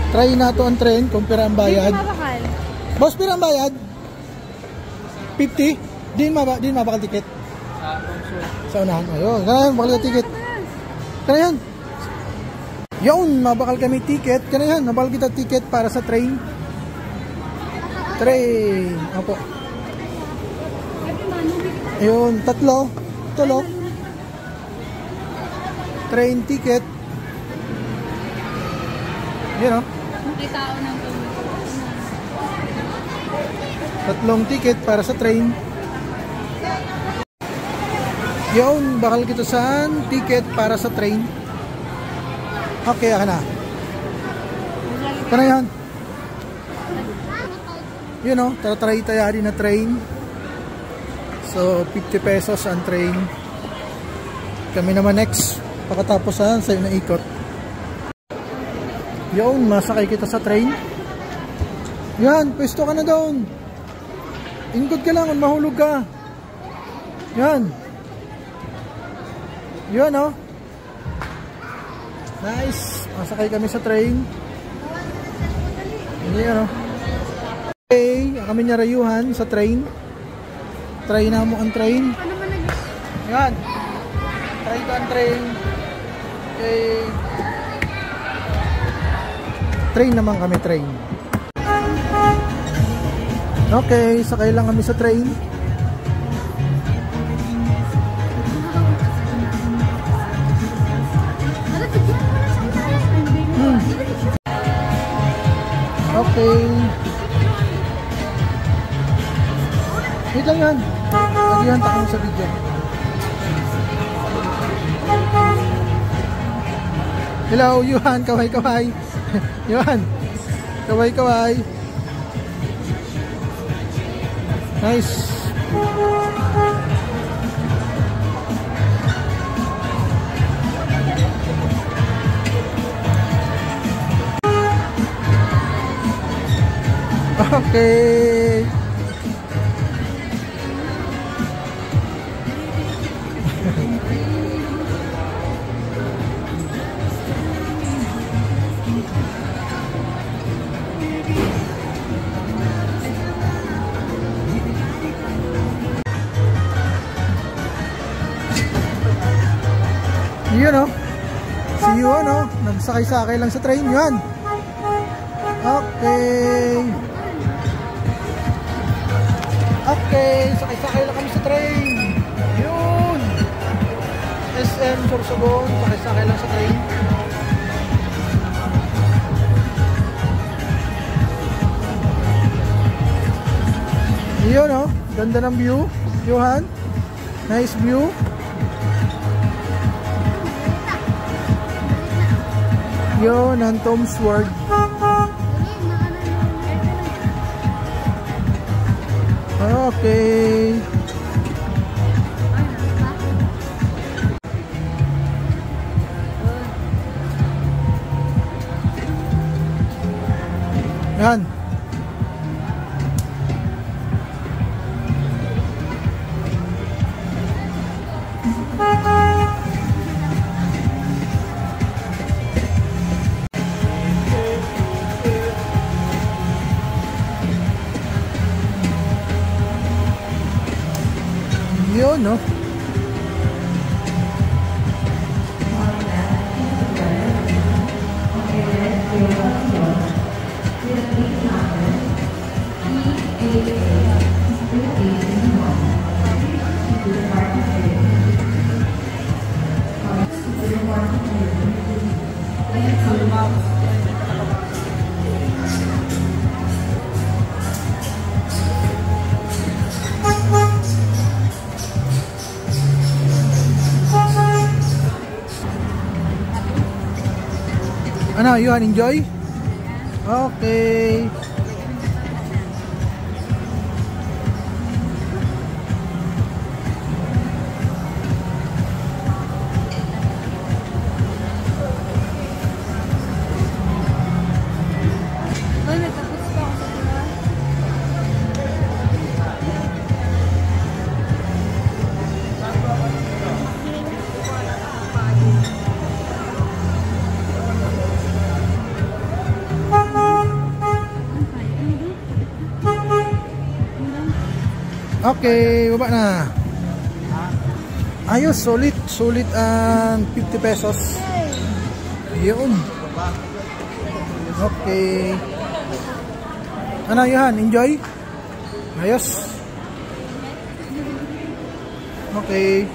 Try na to ang train kung pira ang bayad. Boss, pira ang bayad? 50? Din mabakal ticket. Sa unahan. Ayun, kanayan, bakal ticket. Kanayan. Yun, mabakal kami ticket. Kanayan, mabakal kita ticket para sa train. Train. Opo. Ayun, tatlo. Train ticket. Yun o. Tatlong ticket para sa train. Yun, bakal kita saan ticket para sa train. Okay, ako na. Kana yan. Yun o, taratry tayari na train. So, 50 pesos ang train. Kami naman next. Pagkatapos sa na ikot. Yun, masakay kita sa train. Yan, pwesto ka na doon. Ingkod ka lang, mahulog ka. Yan. Yun o. Nice. Masakay kami sa train. Yan o. Okay, kami narayuhan sa train. Try na mo ang train. Yan. Try ko ang train. Okay. Train naman kami, train. Okay, sakay lang kami sa train. Okay. Wait lang yan. Lagyan takong sa video. Hello, Yuhan. Kaway. Yuhan. Kaway. Nice. Okay. Yun o. See you ano. Nagsakay-sakay lang sa train. Yun. Okay. Okay, sakay-sakay lang kami sa train. Yun. SM Sorsogon, sakay-sakay lang sa train. Yun o, ganda ng view. Johan, nice view. Yun, ang Tom's World. Okay. Yan. Yun, no? Ano, you enjoy? Okay. Okay, baba na. Ayos, sulit ang 50 pesos. Yun. Okay. Ano yan? Enjoy? Ayos. Okay.